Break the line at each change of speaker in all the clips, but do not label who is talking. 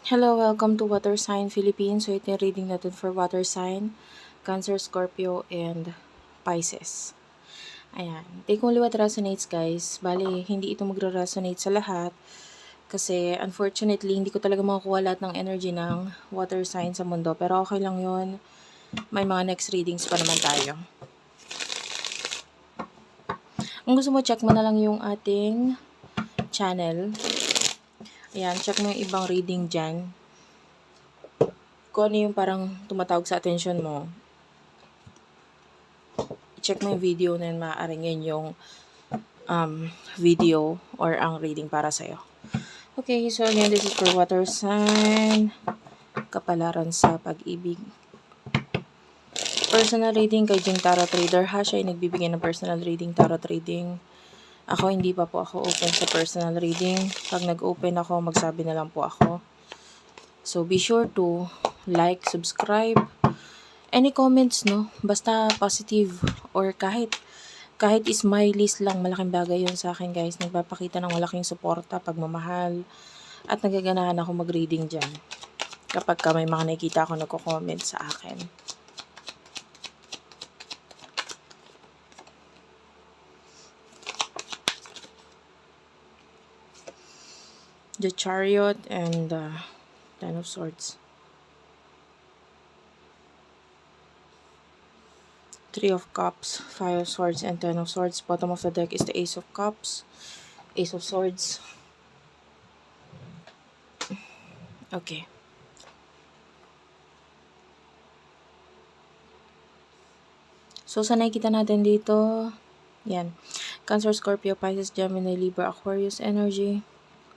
Hello, welcome to Water Sign Philippines. So ito yung reading natin for Water Sign, Cancer, Scorpio, and Pisces. Ayan. Take only what resonates, guys. Bali, hindi ito magre-resonate sa lahat. Kasi, unfortunately, hindi ko talaga makukuha lahat ng energy ng water sign sa mundo. Pero okay lang yun. May mga next readings pa naman tayo. Kung gusto mo, check mo na lang yung ating channel. Ayan, check mo yung ibang reading dyan. Kung ano yung parang tumatawag sa attention mo, check mo yung video na yun, maaaring yun yung video or ang reading para sa'yo. Okay, so again, this is for water sign, kapalaran sa pag-ibig. Personal reading kay Jing Tarot Trader ha, siya ay nagbibigay ng personal reading, tarot reading. Ako, hindi pa po ako open sa personal reading. Pag nag-open ako, magsabi na lang po ako. So, be sure to like, subscribe, any comments, no? Basta positive or kahit smileys lang, malaking bagay yun sa akin, guys. Nagpapakita ng malaking suporta, pagmamahal, at nagaganahan ako mag-reading dyan. Kapag may mga nakikita ako nagko-comment sa akin. The Chariot and the Ten of Swords. Three of Cups, Five of Swords, and Ten of Swords. Bottom of the deck is the Ace of Cups, Ace of Swords. Okay. So, sa nakikita natin dito, yan. Cancer, Scorpio, Pisces, Gemini, Libra, Aquarius energy.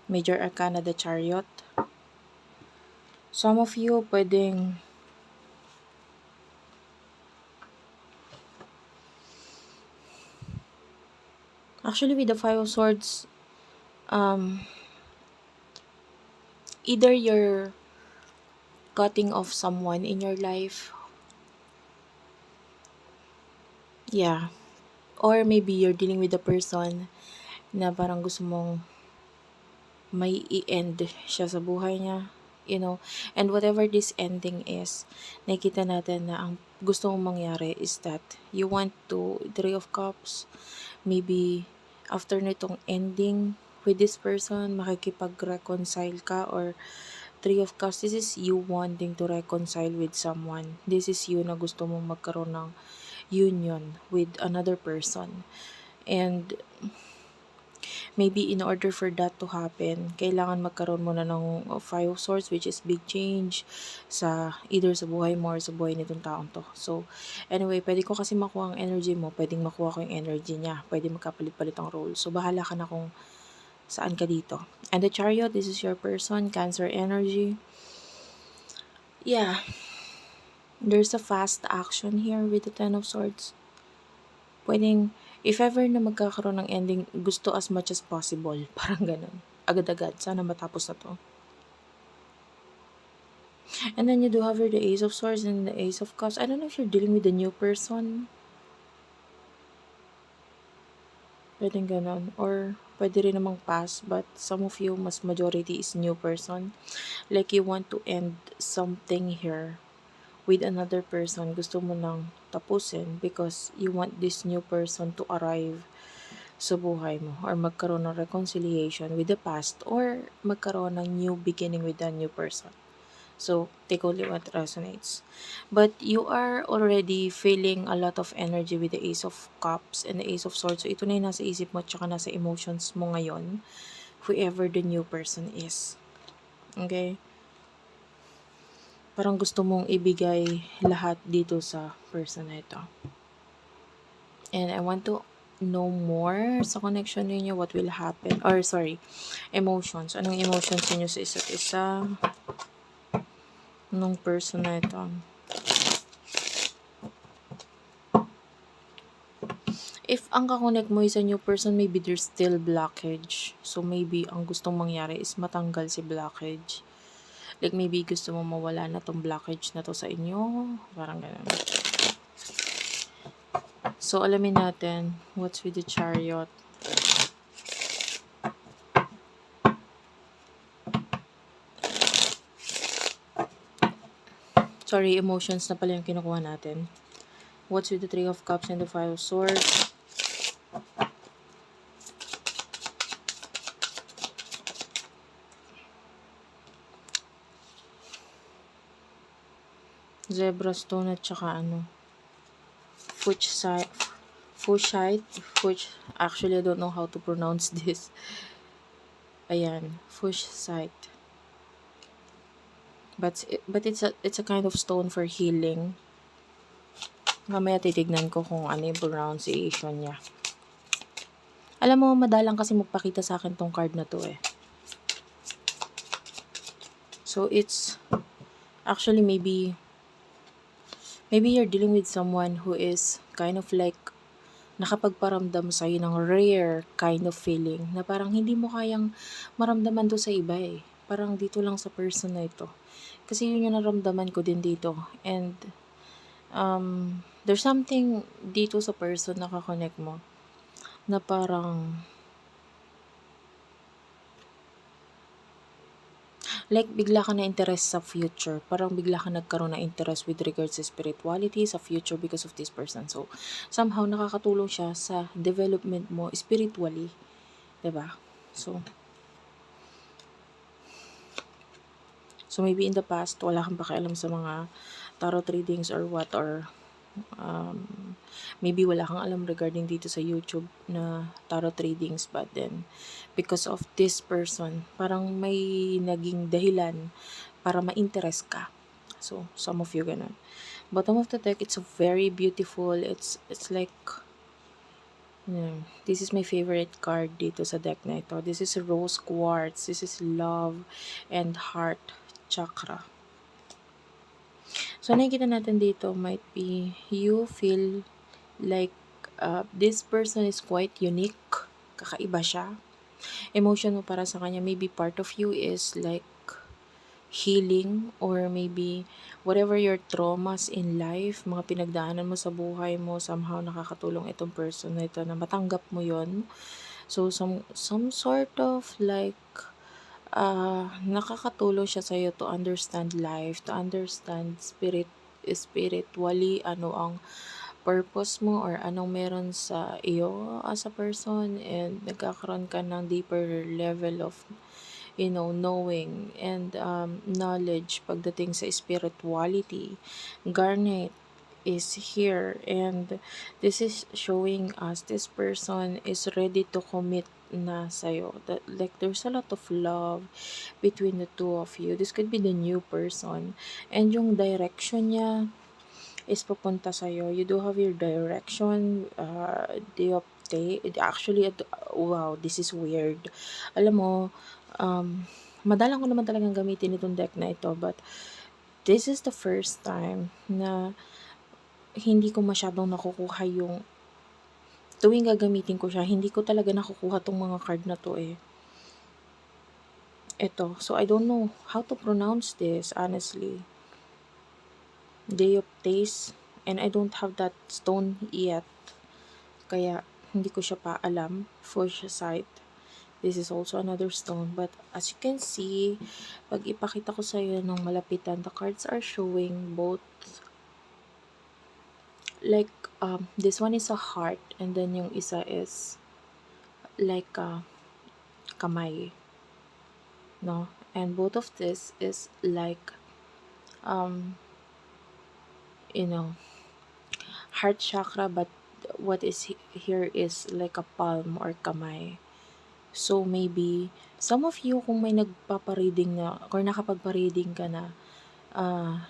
Major Arcana, the Chariot. Some of you pwedeng actually with the Five of Swords, either you're cutting off someone in your life, yeah, or maybe you're dealing with a person na parang gusto mong may i-end siya sa buhay niya, you know, and whatever this ending is, nakikita natin na ang gusto mong mangyari is that you want to, Three of Cups, maybe after nitong ending with this person, makikipag-reconcile ka, or Three of Cups, this is you wanting to reconcile with someone. This is you na gusto mong magkaroon ng union with another person. And maybe in order for that to happen, kailangan magkaroon muna ng Five of Swords, which is big change sa either sa buhay mo or sa buhay nitong taong to. So, anyway, pwede ko kasi makuha ang energy mo, pwedeng makuha ko yung energy niya, pwede magkapalit-palit ang role. So, bahala ka na kung saan ka dito. And the Chariot, this is your person, Cancer energy. Yeah, there's a fast action here with the Ten of Swords. Pwedeng, if ever na magkakaroon ng ending, gusto as much as possible. Parang ganun. Agad-agad. Sana matapos na to. And then you do have here the Ace of Swords and the Ace of Cups. I don't know if you're dealing with a new person. Pwedeng ganun. Or pwede rin namang pass. But some of you, mas majority is new person. Like you want to end something here with another person. Gusto mo nang tapusin because you want this new person to arrive sa buhay mo, or magkaroon ng reconciliation with the past, or magkaroon ng new beginning with a new person. So, take only what resonates. But you are already feeling a lot of energy with the Ace of Cups and the Ace of Swords. So, ito na yung nasa isip mo at saka nasa emotions mo ngayon, whoever the new person is. Okay? Parang gusto mong ibigay lahat dito sa person na ito. And I want to know more sa connection ninyo, what will happen, or sorry, emotions. Anong emotions ninyo sa isa't isa nung person na ito? If ang kakonect mo is a new person, maybe there's still blockage. So maybe ang gustong mangyari is matanggal si blockage. Like maybe gusto mo mawala na tong blockage na to sa inyo. Parang ganun. So alamin natin what's with the Chariot. Sorry, emotions na pala yung kinukuha natin. What's with the Three of Cups and the Five of Swords? Zebra stone at saka Fuchsite. Actually, I don't know how to pronounce this. Ayan, Fuchsite. But it's a kind of stone for healing. Mamaya titignan ko kung ano yung pronunciation niya. Alam mo, madalang kasi magpakita sa akin tong card na to eh. So it's actually maybe you're dealing with someone who is kind of like nakapagparamdam sa'yo ng rare kind of feeling na parang hindi mo kayang maramdaman to sa iba eh. Parang dito lang sa person na ito. Kasi yun yung naramdaman ko din dito. And there's something dito sa person na kakonect mo na parang like bigla ka na interest sa future. Parang bigla ka nagkaroon na interest with regards sa spirituality, sa future because of this person. So, somehow nakakatulong siya sa development mo spiritually. 'Di ba? So maybe in the past, wala kang pakialam sa mga tarot readings or what, or maybe wala kang alam regarding dito sa YouTube na tarot readings, but then because of this person, parang may naging dahilan para ma-interest ka. So some of you ganun. Bottom of the deck, it's a very beautiful, it's like this is my favorite card dito sa deck na ito. This is rose quartz. This is love and heart chakra. So, nakikita natin dito might be you feel like this person is quite unique. Kakaiba siya. Emotion mo para sa kanya, maybe part of you is like healing, or maybe whatever your traumas in life, mga pinagdaanan mo sa buhay mo, somehow nakakatulong itong person na ito na matanggap mo yon. So, some sort of like nakakatulong siya sa'yo to understand life, to understand spiritually, ano ang purpose mo or anong meron sa iyo as a person, and nagkakaroon ka ng deeper level of knowing and knowledge pagdating sa spirituality. Garnet is here, and this is showing us this person is ready to commit na sa'yo. That, like, there's a lot of love between the two of you. This could be the new person. And yung direction niya is papunta sa'yo. You do have your direction. Actually, wow, this is weird. Alam mo, madalang ko naman talagang gamitin itong deck na ito, but this is the first time na hindi ko masyadong nakukuha yung tuwing gagamitin ko siya, hindi ko talaga nakukuha tong mga card na to eh. Ito. So, I don't know how to pronounce this, honestly. Deoptes. And I don't have that stone yet. Kaya, hindi ko siya pa alam. Fuchsite. This is also another stone. But, as you can see, pag ipakita ko sa iyo ng malapitan, the cards are showing both like this one is a heart, and then yung isa is like a kamay, no, and both of this is like heart chakra, but what is here is like a palm or kamay. So maybe some of you, kung may nagpapareading na or nakapagpa-reading ka na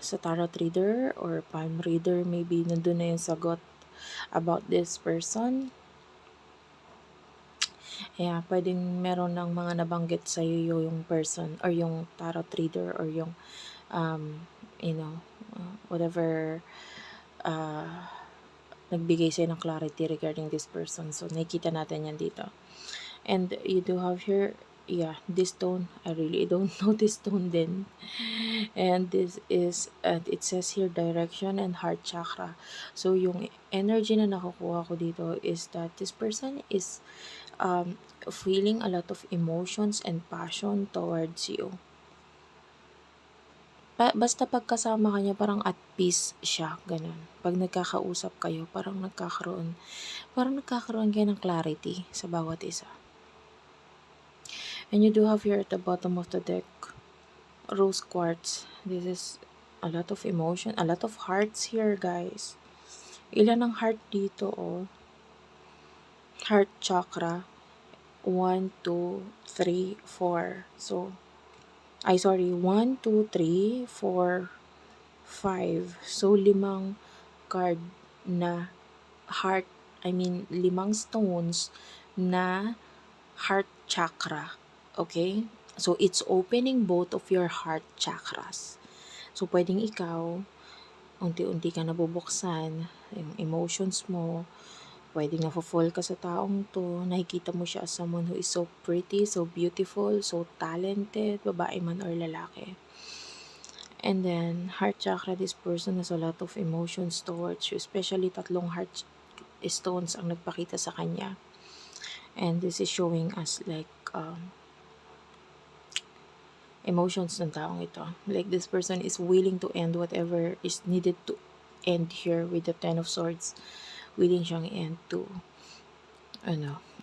sa tarot reader or palm reader, maybe nandun na yung sagot about this person. Yeah, pwedeng meron ng mga nabanggit sa iyo yung person or yung tarot reader or yung whatever nagbigay sa'yo ng clarity regarding this person. So, nakikita natin yan dito. And you do have here, this stone. I really don't know this stone din. And this is, it says here, direction and heart chakra. So, yung energy na nakukuha ko dito is that this person is feeling a lot of emotions and passion towards you. Basta pagkasama ka niya parang at peace siya, gano'n. 'Pag nagkakausap kayo parang nagkakaroon kayo ng clarity sa bawat isa. And you do have here at the bottom of the deck, rose quartz. This is a lot of emotion, a lot of hearts here, guys. Ilan ang heart dito, oh? Heart chakra. 1, 2, 3, 4. So, 1, 2, 3, 4, 5. So, 5 card na heart, limang stones na heart chakra. Okay? So, it's opening both of your heart chakras. So, pwedeng ikaw, unti-unti ka nabubuksan, yung emotions mo, pwedeng nafo-fall ka sa taong to, nakikita mo siya as someone who is so pretty, so beautiful, so talented, babae man or lalaki. And then, heart chakra, this person has a lot of emotions towards you, especially 3 heart stones ang nagpakita sa kanya. And this is showing us like emotions ng taong ito. Like this person is willing to end whatever is needed to end here with the 10 of Swords. Willing siyang end to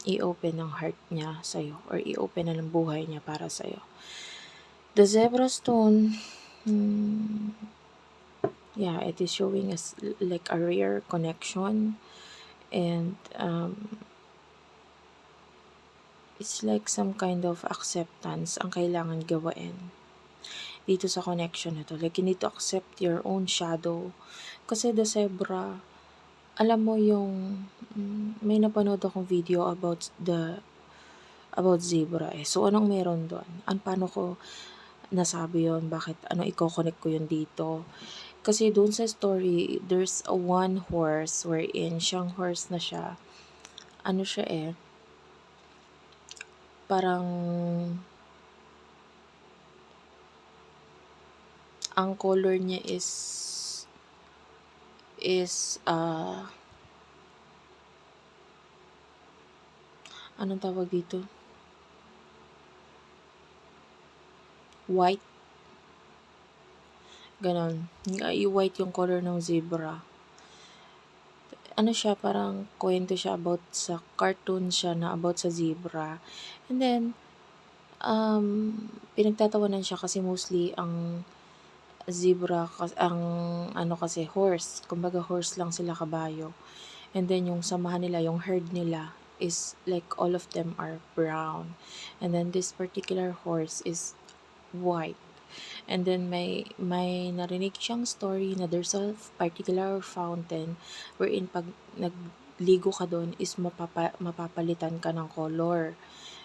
i-open ang heart niya sa'yo or i-open na ng buhay niya para sa'yo. The Zebra Stone, it is showing us like a rare connection, and it's like some kind of acceptance ang kailangan gawain dito sa connection na to. Like, you need to accept your own shadow. Kasi the Zebra, alam mo yung, may napanood akong video about zebra eh. So, anong meron doon? Paano ko nasabi yon? Bakit? I-connect ko yun dito? Kasi doon sa story, there's a one horse wherein siyang horse na siya. Parang ang color niya is anong tawag dito? White. Ganon. White yung color ng zebra. Siya, parang kwento siya about sa cartoon siya na about sa zebra. And then, pinagtatawanan siya kasi mostly ang zebra, kasi horse. Kumbaga horse lang sila, kabayo. And then yung samahan nila, yung herd nila is like all of them are brown. And then this particular horse is white. And then may narinig siyang story na there's a particular fountain wherein pag nagligo ka doon is mapapalitan ka ng color.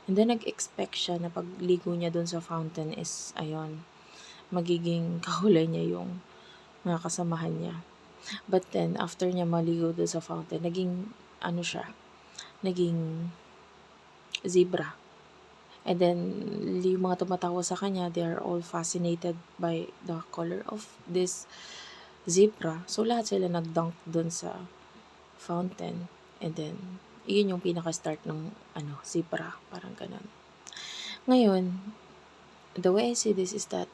And then nag-expect siya na pagligo niya doon sa fountain is magiging kakulay niya yung mga kasamahan niya. But then after niya maligo doon sa fountain, naging zebra. And then, yung mga tumatawa sa kanya, they are all fascinated by the color of this zebra. So, lahat sila nag-dunk dun sa fountain. And then, yun yung pinaka-start ng zebra. Parang ganun. Ngayon, the way I see this is that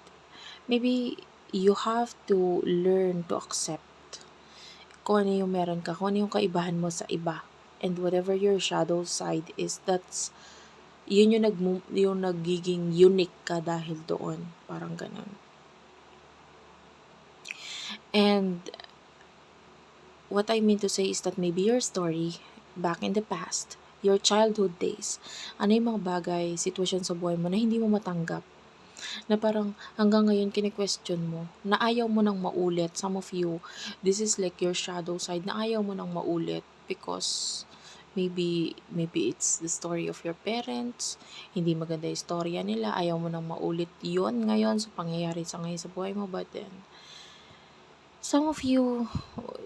maybe you have to learn to accept kung ano yung meron ka, kung ano yung kaibahan mo sa iba. And whatever your shadow side is, yun yung nagiging unique ka dahil doon. Parang ganun. And what I mean to say is that maybe your story back in the past, your childhood days, yung mga bagay, sitwasyon sa buhay mo na hindi mo matanggap, na parang hanggang ngayon kine-question mo, na ayaw mo nang maulit. Some of you, this is like your shadow side, na ayaw mo nang maulit because maybe it's the story of your parents, hindi maganda yung storya nila, ayaw mo nang maulit yon ngayon sa pangyayari sa ngayon sa buhay mo. But then, some of you,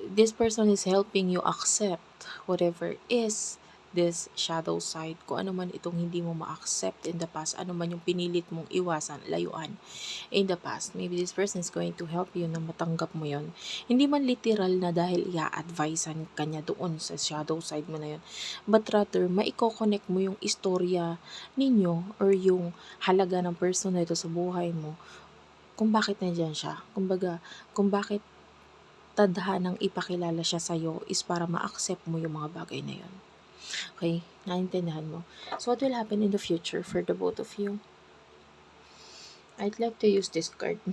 this person is helping you accept whatever is this shadow side. Kung ano man itong hindi mo ma-accept in the past, ano man yung pinilit mong iwasan, layuan in the past, maybe this person is going to help you na matanggap mo yon. Hindi man literal na dahil i-advisean ka niya doon sa shadow side mo na yon, but rather, maiko-connect mo yung istorya ninyo or yung halaga ng person na ito sa buhay mo kung bakit nandiyan siya. Kumbaga, kung bakit tadhanang ipakilala siya sa'yo is para ma-accept mo yung mga bagay na yun. Okay? Naintindihan mo. So, what will happen in the future for the both of you? I'd like to use this card.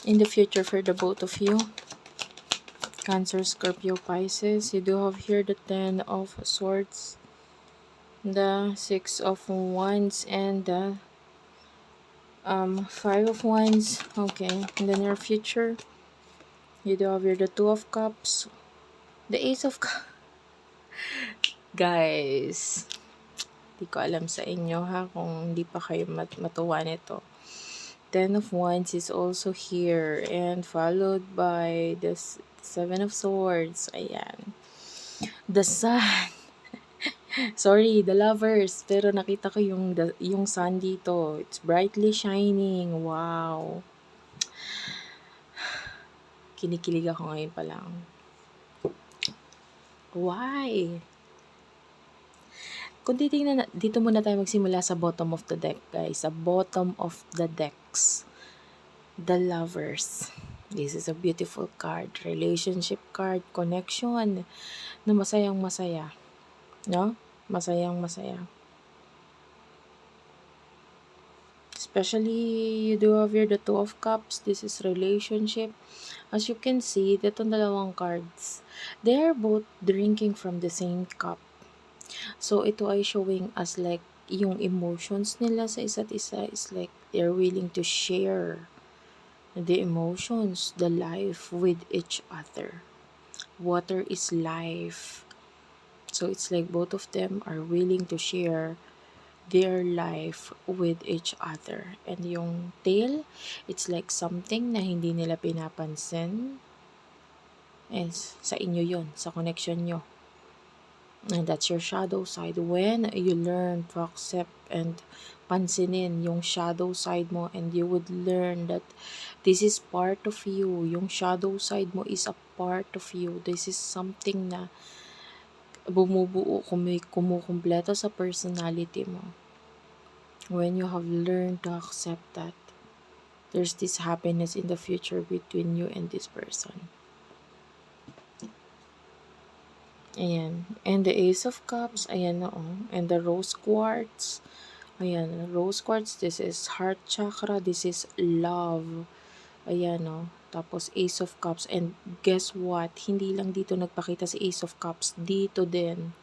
In the future for the both of you, Cancer, Scorpio, Pisces, you do have here the 10 of Swords, the 6 of Wands, and the 5 of Wands. Okay, in the near future, you do have here the 2 of Cups, the Ace of Cups. Guys, di ko alam sa inyo ha, kung hindi pa kayo matuwa nito. 10 of Wands is also here, and followed by the 7 of Swords. Ayan. The Sun. Sorry, the Lovers. Pero nakita ko yung sun dito. It's brightly shining. Wow. Kinikilig ako ngayon pa lang. Why? Kung titingnan, dito muna tayo magsimula sa bottom of the deck, guys. Sa bottom of the decks. The Lovers. This is a beautiful card. Relationship card. Connection. Na masayang masaya. No? Masayang masaya. Especially, you do have here the 2 of Cups. This is relationship. As you can see, itong dalawang cards, they are both drinking from the same cup. So, ito ay showing us like, yung emotions nila sa isa't isa is like, they're willing to share the emotions, the life with each other. Water is life. So, it's like both of them are willing to share their life with each other. And yung tail, it's like something na hindi nila pinapansin. And sa inyo yun, sa connection nyo. And that's your shadow side. When you learn to accept and pansinin yung shadow side mo, and you would learn that this is part of you. Yung shadow side mo is a part of you. This is something na bumubuo, kumukumpleto sa personality mo. When you have learned to accept that, there's this happiness in the future between you and this person. Ayan. And the Ace of Cups, ayan na oh. And the Rose Quartz, ayan. Rose Quartz, this is heart chakra, this is love. Ayan oh. Tapos Ace of Cups. And guess what? Hindi lang dito nagpakita si Ace of Cups. Dito din.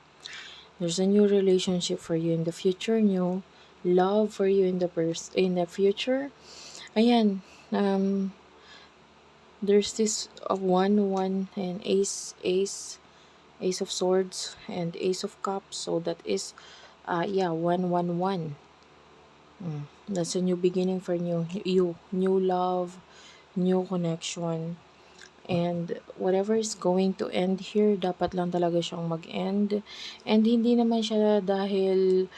There's a new relationship for you in the future. New love for you in the future. Ayan. There's this 1 and Ace of Swords and Ace of Cups. So that is 111. That's a new beginning for you. New love, new connection. And whatever is going to end here, dapat lang talaga siyang mag-end. And hindi naman siya dahil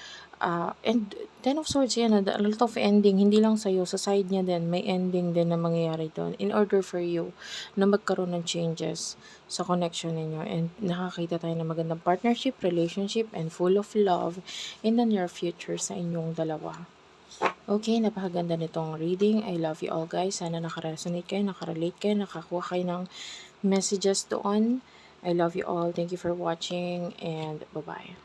and 10 of Swords, yan, a lot of ending, hindi lang sa'yo, sa side niya din, may ending din na mangyayari doon in order for you na magkaroon ng changes sa connection ninyo, and nakakita tayo ng magandang partnership, relationship, and full of love in the near future sa inyong dalawa. Okay, napakaganda nitong reading. I love you all, guys. Sana nakaresonate kayo, nakarelate kayo, nakakuha kayo ng messages doon. I love you all. Thank you for watching, and bye-bye.